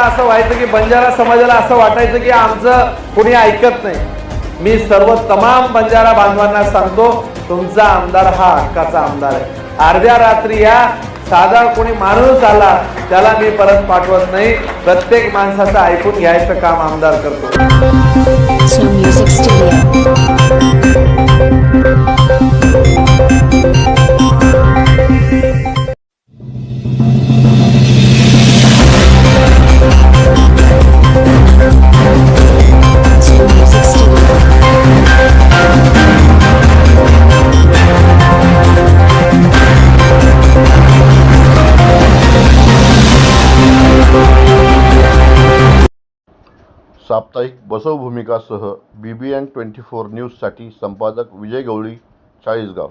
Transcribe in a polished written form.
मला असं व्हायचं की बंजारा समाजाला असं वाटायचं की आमचं कोणी ऐकत नाही. मी सर्व तमाम बंजारा बांधवांना सांगतो, तुमचा आमदार हा हक्काचा आमदार आहे. अर्ध्या रात्री या साधा कोणी माणूस आला त्याला मी परत पाठवत नाही. प्रत्येक माणसाचं ऐकून घ्यायचं काम आमदार करतो. Music studio. साप्ताहिक बसव भूमिकासह BBN 24 न्यूजसाठी संपादक विजय गवळी, चाळीसगाव.